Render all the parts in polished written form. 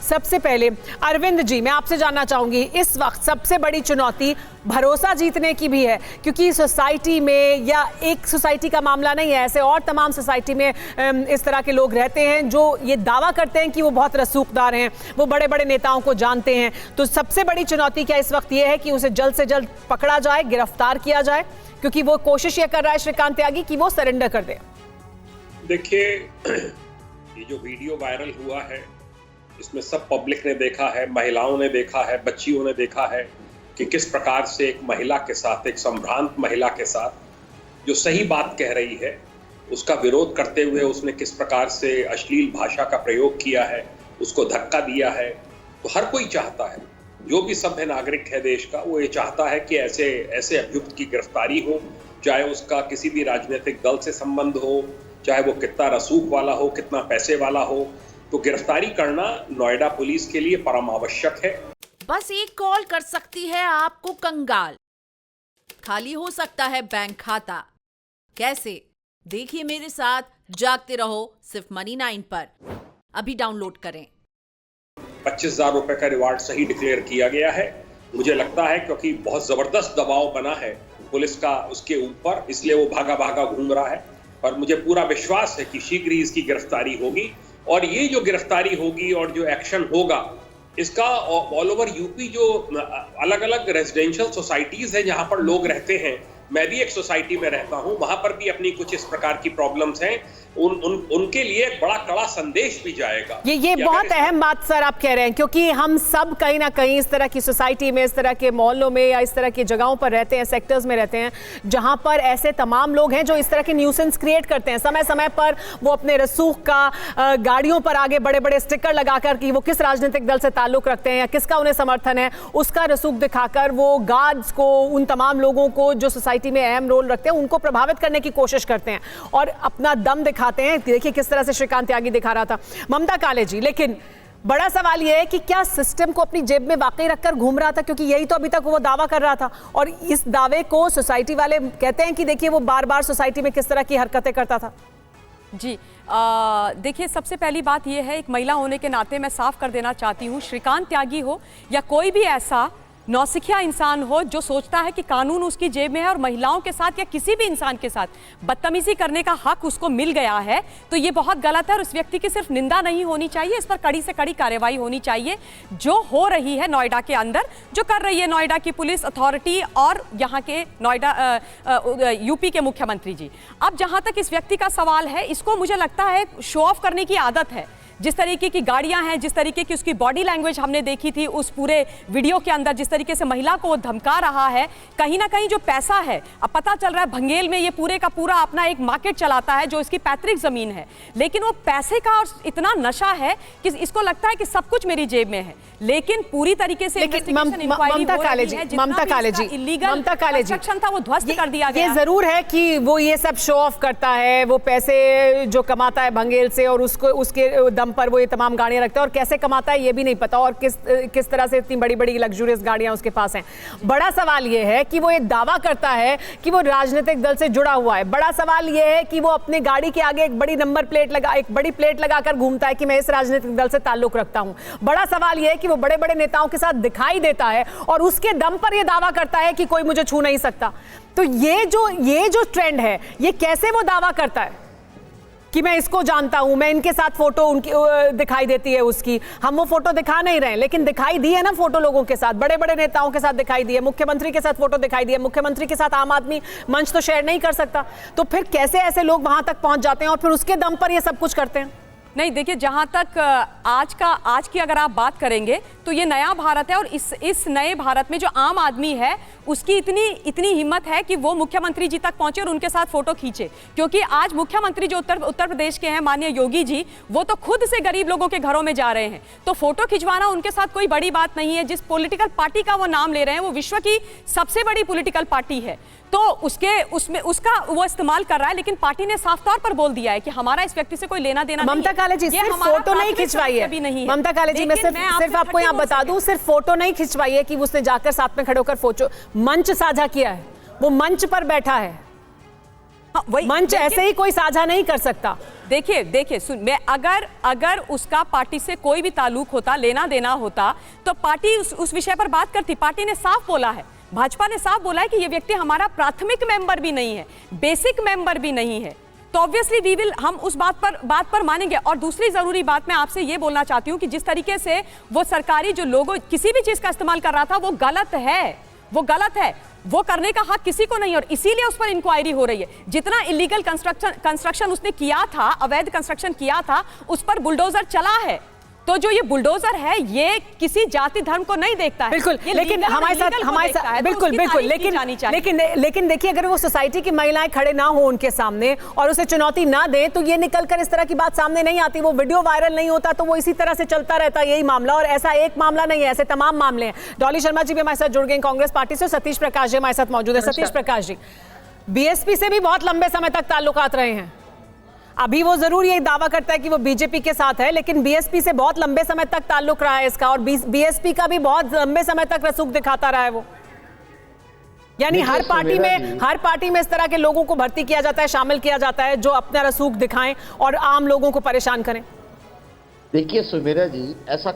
सबसे पहले अरविंद जी, मैं आपसे जानना चाहूंगी, इस वक्त सबसे बड़ी चुनौती भरोसा जीतने की भी है, क्योंकि सोसाइटी में, या एक सोसाइटी का मामला नहीं है, ऐसे और तमाम सोसाइटी में इस तरह के लोग रहते हैं जो ये दावा करते हैं कि वो बहुत रसूखदार हैं, वो बड़े बड़े नेताओं को जानते हैं। तो सबसे बड़ी चुनौती क्या इस वक्त ये है कि उसे जल्द से जल्द पकड़ा जाए, गिरफ्तार किया जाए, क्योंकि वो कोशिश ये कर रहा है श्रीकांत त्यागी कि वो सरेंडर कर दे। देखिए, ये जो वीडियो वायरल हुआ है इसमें सब पब्लिक ने देखा है, महिलाओं ने देखा है, बच्चियों ने देखा है कि किस प्रकार से एक महिला के साथ, एक संभ्रांत महिला के साथ जो सही बात कह रही है उसका विरोध करते हुए उसने किस प्रकार से अश्लील भाषा का प्रयोग किया है, उसको धक्का दिया है। तो हर कोई चाहता है, जो भी सभ्य नागरिक है देश का, वो ये चाहता है कि ऐसे अभियुक्त की गिरफ्तारी हो, चाहे उसका किसी भी राजनीतिक दल से संबंध हो, चाहे वो कितना रसूख वाला हो, कितना पैसे वाला हो। तो गिरफ्तारी करना नोएडा पुलिस के लिए परम आवश्यक है। बस एक कॉल कर सकती है आपको कंगाल, खाली हो सकता है बैंक खाता। कैसे? देखिए मेरे साथ, जागते रहो सिर्फ मनी 9 पर। अभी डाउनलोड करें। 25,000 रुपए का रिवार्ड सही डिक्लेयर किया गया है। मुझे लगता है क्योंकि बहुत जबरदस्त दबाव बना है पुलिस का उसके ऊपर, इसलिए वो भागा भागा घूम रहा है। पर मुझे पूरा विश्वास है कि शीघ्र ही इसकी गिरफ्तारी होगी, और ये जो गिरफ्तारी होगी और जो एक्शन होगा इसका ऑल ओवर यूपी जो अलग अलग रेजिडेंशियल सोसाइटीज हैं जहां पर लोग रहते हैं, मैं भी एक सोसाइटी में रहता हूं, वहां पर भी अपनी कुछ इस प्रकार की प्रॉब्लम्स हैं, उनके लिए एक बड़ा कड़ा संदेश भी जाएगा। ये बहुत अहम बात सर आप कह रहे हैं, क्योंकि हम सब कहीं ना कहीं इस तरह की सोसाइटी में, इस तरह के मोहल्लों में या इस तरह की जगहों पर रहते हैं, सेक्टर्स में रहते हैं जहां पर ऐसे तमाम लोग हैं जो इस तरह के न्यूसेंस क्रिएट करते हैं। समय समय पर वो अपने रसूख का गाड़ियों पर आगे बड़े बड़े स्टिकर लगाकर कि वो किस राजनीतिक दल से ताल्लुक रखते हैं या किसका उन्हें समर्थन है, उसका रसूख दिखाकर वो गार्ड्स को, उन तमाम लोगों को जो सोसाइटी में अहम रोल रखते हैं, उनको प्रभावित करने की कोशिश करते हैं और अपना दम दिखाते हैं। देखिए किस तरह से श्रीकांत त्यागी दिखा रहा था। ममता काले जी, लेकिन बड़ा सवाल यह है कि क्या सिस्टम को अपनी जेब में वाकई रखकर घूम रहा था, क्योंकि यही तो अभी तक वो दावा कर रहा था, और इस दावे को सोसाइटी वाले कहते हैं कि देखिए वो बार बार सोसाइटी में किस तरह की हरकतें करता था। जी देखिए, सबसे पहली बात यह है, एक महिला होने के नाते मैं साफ कर देना चाहती हूँ, श्रीकांत त्यागी हो या कोई भी ऐसा नौसिखिया इंसान हो जो सोचता है कि कानून उसकी जेब में है और महिलाओं के साथ या किसी भी इंसान के साथ बदतमीजी करने का हक उसको मिल गया है, तो ये बहुत गलत है। और उस व्यक्ति की सिर्फ निंदा नहीं होनी चाहिए, इस पर कड़ी से कड़ी कार्रवाई होनी चाहिए। जो हो रही है नोएडा के अंदर, जो कर रही है नोएडा की पुलिस अथॉरिटी और यहाँ के नोएडा यूपी के मुख्यमंत्री जी। अब जहाँ तक इस व्यक्ति का सवाल है, इसको मुझे लगता है शो ऑफ करने की आदत है। जिस तरीके की गाड़ियां हैं, जिस तरीके की उसकी बॉडी लैंग्वेज हमने देखी थी उस पूरे वीडियो के अंदर, जिस तरीके से महिला को धमका रहा है, कहीं ना कहीं जो पैसा है, अब पता चल रहा है भंगेल में ये पूरे का पूरा अपना एक मार्केट चलाता है जो इसकी पैतृक जमीन है, लेकिन वो पैसे का और इतना नशा है कि इसको लगता है कि सब कुछ मेरी जेब में है। लेकिन पूरी तरीके से ममता काले जी, इलीगल कंस्ट्रक्शन था वो ध्वस्त कर दिया गया। ये जरूर है कि वो ये सब शो ऑफ करता है, वो पैसे जो कमाता है भंगेल से और उसको उसके दम पर वो ये तमाम गाड़ियां रखता है, और कैसे कमाता है ये भी नहीं पता, और किस तरह से इतनी बड़ी बड़ी लग्जरियस गाड़ियां उसके पास हैं। बड़ा सवाल ये है कि वो ये दावा करता है कि वो राजनीतिक दल से जुड़ा हुआ है। बड़ा सवाल ये है कि वो अपने गाड़ी के आगे एक बड़ी नंबर प्लेट एक बड़ी प्लेट लगाकर घूमता है कि मैं इस राजनीतिक दल से ताल्लुक रखता हूं। बड़ा सवाल ये है कि वो बड़े बड़े नेताओं के साथ दिखाई देता है और उसके दम पर यह दावा करता है कि कोई मुझे छू नहीं सकता। तो ये जो ट्रेंड है, ये कैसे वो दावा करता है कि मैं इसको जानता हूं, मैं इनके साथ फोटो उनकी दिखाई देती है उसकी। हम वो फोटो दिखा नहीं रहे, लेकिन दिखाई दी है ना फोटो लोगों के साथ, बड़े बड़े नेताओं के साथ दिखाई दी है, मुख्यमंत्री के साथ फोटो दिखाई दी है। मुख्यमंत्री के साथ आम आदमी मंच तो शेयर नहीं कर सकता, तो फिर कैसे ऐसे लोग वहां तक पहुंच जाते हैं और फिर उसके दम पर ये सब कुछ करते हैं? नहीं, देखिए, जहां तक आज की अगर आप बात करेंगे तो ये नया भारत है, और इस नए भारत में जो आम आदमी है उसकी इतनी हिम्मत है कि वो मुख्यमंत्री जी तक पहुंचे और उनके साथ फोटो खींचे। क्योंकि आज मुख्यमंत्री जो उत्तर प्रदेश के हैं, माननीय योगी जी, वो तो खुद से गरीब लोगों के घरों में जा रहे हैं, तो फोटो खिंचवाना उनके साथ कोई बड़ी बात नहीं है। जिस पॉलिटिकल पार्टी का वो नाम ले रहे हैं वो विश्व की सबसे बड़ी पॉलिटिकल पार्टी है, तो उसका वो इस्तेमाल कर रहा है। लेकिन पार्टी ने साफ तौर पर बोल दिया है कि हमारा इस व्यक्ति से कोई लेना देना नहीं है। ममता काले जी, सिर्फ फोटो नहीं खिंचवाई है। ममता काले जी, मैं सिर्फ आपको यहाँ बता दूं, सिर्फ फोटो नहीं खिंचवाई है कि उसने जाकर साथ में खड़े होकर फोटो मंच साझा किया है, वो मंच पर बैठा है। हाँ, वही मंच ऐसे ही कोई साझा नहीं कर सकता। देखिए सुन, मैं अगर उसका पार्टी से कोई भी ताल्लुक होता, लेना देना होता, तो पार्टी उस विषय पर बात करती। पार्टी ने साफ बोला है, भाजपा ने साफ बोला है कि ये व्यक्ति हमारा प्राथमिक मेंबर भी नहीं है, बेसिक मेंबर भी नहीं है। तो ऑब्वियसली हम उस बात पर मानेंगे। और दूसरी जरूरी बात मैं आपसे ये बोलना चाहती हूँ कि जिस तरीके से वो सरकारी जो लोगो किसी भी चीज का इस्तेमाल कर रहा था, वो गलत है, वो करने का हक किसी को नहीं, और इसीलिए उस पर इंक्वायरी हो रही है। जितना इलीगल कंस्ट्रक्शन उसने किया था, अवैध कंस्ट्रक्शन किया था, उस पर बुलडोजर चला है। तो जो ये बुलडोजर है, ये किसी जाति धर्म को नहीं देखता है। बिल्कुल, लेकिन हमारे साथ बिल्कुल लेकिन देखिए, अगर वो सोसाइटी की महिलाएं खड़े ना हो उनके सामने और उसे चुनौती ना दे, तो ये निकलकर इस तरह की बात सामने नहीं आती। वो वीडियो वायरल नहीं होता तो वो इसी तरह से चलता रहता यही मामला। और ऐसा एक मामला नहीं है, ऐसे तमाम मामले हैं। डॉली शर्मा जी भी हमारे साथ जुड़ गए कांग्रेस पार्टी से। सतीश प्रकाश जी हमारे साथ मौजूद है। सतीश प्रकाश जी, बीएसपी से भी बहुत लंबे समय तक ताल्लुकात रहे हैं। अभी वो जरूर ये दावा करता है कि वो बीजेपी के साथ है, लेकिन बीएसपी से बहुत लंबे समय तक ताल्लुक रहा है इसका, और बीएसपी का भी बहुत लंबे समय तक रसूख दिखाता रहा है वो। यानी हर पार्टी में इस तरह के लोगों को भर्ती किया जाता है, शामिल किया जाता है, जो अपना रसूख दिखाएं और आम लोगों को परेशान करें। देखिए सुमेरा जी, ऐसा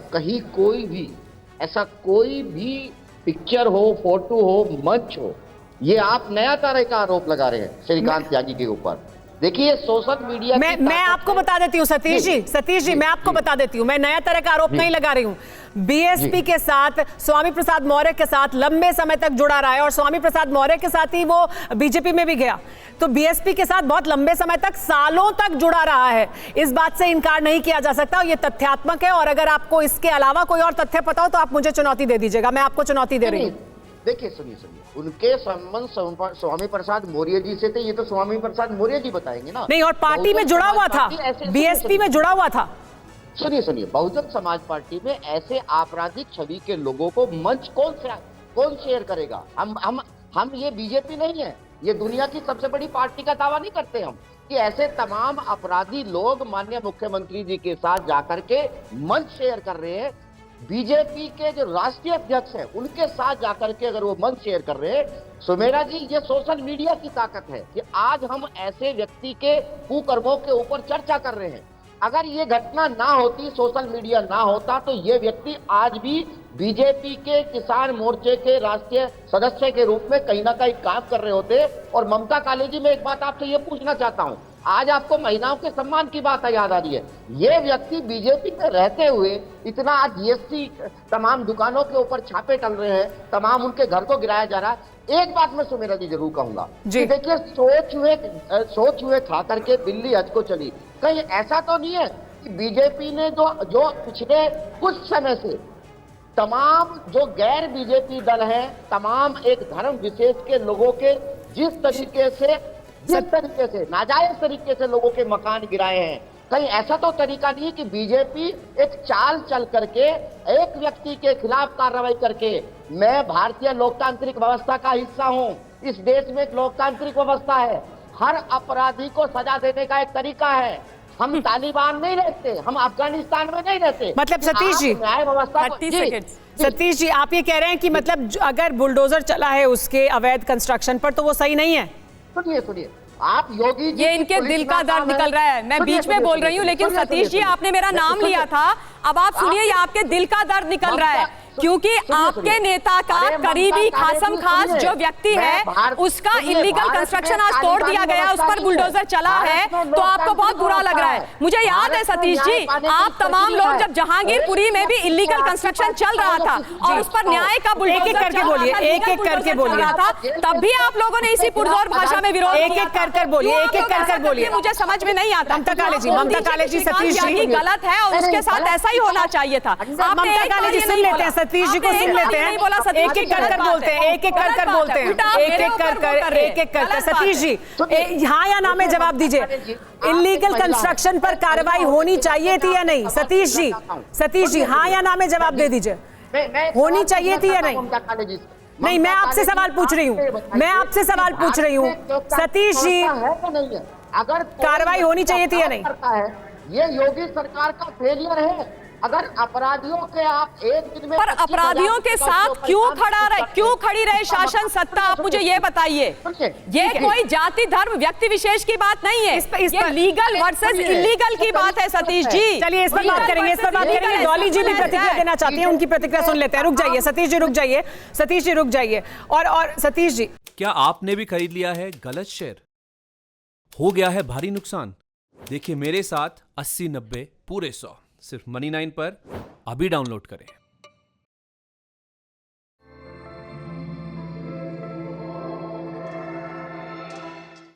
कोई भी पिक्चर हो, फोटो हो, मंच हो, ये आप नया तरह का आरोप लगा रहे हैं श्रीकांत त्यागी के ऊपर। देखिए सोशल मीडिया मैं आपको बता देती हूँ सतीश जी, मैं आपको बता देती हूँ, मैं नया तरह का आरोप नहीं लगा रही हूँ। बीएसपी के साथ, स्वामी प्रसाद मौर्य के साथ लंबे समय तक जुड़ा रहा है, और स्वामी प्रसाद मौर्य के साथ ही वो बीजेपी में भी गया। तो बीएसपी के साथ बहुत लंबे समय तक, सालों तक जुड़ा रहा है। इस बात से इनकार नहीं किया जा सकता, और ये तथ्यात्मक है। और अगर आपको इसके अलावा कोई और तथ्य पता हो तो आप मुझे चुनौती दे दीजिएगा। मैं आपको चुनौती दे रही हूँ। देखिए सुनिए, उनके संबंध स्वामी प्रसाद मौर्य जी से थे, ये तो स्वामी प्रसाद मौर्य जी बताएंगे ना। नहीं, और पार्टी में जुड़ा हुआ था, बीएसपी में जुड़ा हुआ था। सुनिए, बहुजन समाज पार्टी में ऐसे आपराधिक छवि के लोगों को मंच कौन शेयर करेगा? हम ये बीजेपी नहीं है, ये दुनिया की सबसे बड़ी पार्टी का दावा नहीं करते हम कि ऐसे तमाम अपराधी लोग माननीय मुख्यमंत्री जी के साथ जाकर के मंच शेयर कर रहे हैं। बीजेपी के जो राष्ट्रीय अध्यक्ष हैं, उनके साथ जाकर के अगर वो मंच शेयर कर रहे हैं, सुमेरा जी, ये सोशल मीडिया की ताकत है कि आज हम ऐसे व्यक्ति के कुकर्मों के ऊपर चर्चा कर रहे हैं। अगर ये घटना ना होती, सोशल मीडिया ना होता, तो ये व्यक्ति आज भी बीजेपी के किसान मोर्चे के राष्ट्रीय सदस्य के रूप में कहीं ना कहीं काम कर रहे होते। और ममता कालेजी, में एक बात आपसे ये पूछना चाहता हूँ, आज आपको महिलाओं के सम्मान की बात याद आ रही है। ये व्यक्ति बीजेपी में रहते हुए इतना आज जीएसटी, तमाम दुकानों के ऊपर छापे टल रहे हैं, तमाम उनके घर को गिराया जा रहा है। एक बात मैं सुमेरा जी जरूर कहूंगा कि देखिए, सोच हुए खा करके बिल्ली हज को चली। कहीं ऐसा तो नहीं है कि बीजेपी ने जो पिछले कुछ समय से तमाम जो गैर बीजेपी दल हैं, तमाम एक धर्म विशेष के लोगों के जिस तरीके से नाजायज तरीके से लोगों के मकान गिराए हैं, कहीं ऐसा तो तरीका नहीं कि बीजेपी एक चाल चल करके एक व्यक्ति के खिलाफ कार्रवाई करके, मैं भारतीय लोकतांत्रिक व्यवस्था का हिस्सा हूं, इस देश में एक लोकतांत्रिक व्यवस्था है, हर अपराधी को सजा देने का एक तरीका है। हम तालिबान नहीं रहते, हम अफगानिस्तान में नहीं रहते। मतलब सतीश जी, न्याय व्यवस्था, सतीश जी, आप ये कह रहे हैं कि मतलब अगर बुलडोजर चला है उसके अवैध कंस्ट्रक्शन पर, तो वो सही नहीं है? सुनिए, आप योगी जी, ये इनके दिल का दर्द निकल रहा है। मैं बीच में बोल रही हूँ, लेकिन सतीश जी, आपने मेरा नाम लिया था, अब आप सुनिए, ये आपके दिल का दर्द निकल रहा है, क्योंकि आपके नेता का करीबी खासम खास जो व्यक्ति है, उसका इलीगल कंस्ट्रक्शन आज तोड़ दिया गया, उस पर बुलडोजर चला है, तो आपको बहुत बुरा लग रहा है। मुझे याद है सतीश जी, आप तमाम लोग जब जहांगीरपुरी में भी इलीगल कंस्ट्रक्शन चल रहा था और उस पर न्याय का बुलडोजर करके बोलिए, एक एक करके बोलिए था, तब भी आप लोगों ने इसी पुरजोर भाषा में विरोध, एक एक कर बोलिए, मुझे समझ में नहीं आता। ममता कालेजी, सतीश जी गलत है और उसके साथ ऐसा ही होना चाहिए था। ममता कालेजी, सुन लेते हैं सतीश जी को, सुन लेते हैं, एक एक कर बोलते हैं, एक एक कर बोलते हैं, एक एक कर। सतीश जी, हाँ या ना में जवाब दीजिए। इलीगल कंस्ट्रक्शन पर कार्रवाई होनी चाहिए थी या नहीं? सतीश जी, हाँ या ना में जवाब दे दीजिए, होनी चाहिए थी या नहीं? नहीं, मैं आपसे सवाल पूछ रही हूँ, सतीश जी, अगर कार्रवाई होनी चाहिए थी या नहीं? ये योगी सरकार का फेलियर है अगर अपराधियों के आप एक दिन में पर 25,000 अपराधियों के का साथ जो क्यों परिणाम खड़ा रहे, करते क्यों हैं, खड़ी रहे उसका शासन मतलब- सत्ता? आप मुझे ये बताइए, सुनिए, ये ठीक है। कोई जाति धर्म व्यक्ति विशेष की बात नहीं है, इस ये पर- लीगल वर्सेस सुनिए, इलीगल की बात है सतीश जी। चलिए इस पर बात करेंगे, इस पर बात करेंगे। डॉली जी भी प्रतिक्रिया देना चाहती हैं, उनकी प्रतिक्रिया सुन लेते हैं। रुक जाइए सतीश जी, रुक जाइए सतीश जी, रुक जाइए। और सतीश जी, क्या आपने भी खरीद लिया है गलत शेयर? हो गया है भारी नुकसान? देखिए मेरे साथ 80-90 पूरे 100 सिर्फ Money9 पर अभी डाउनलोड करें।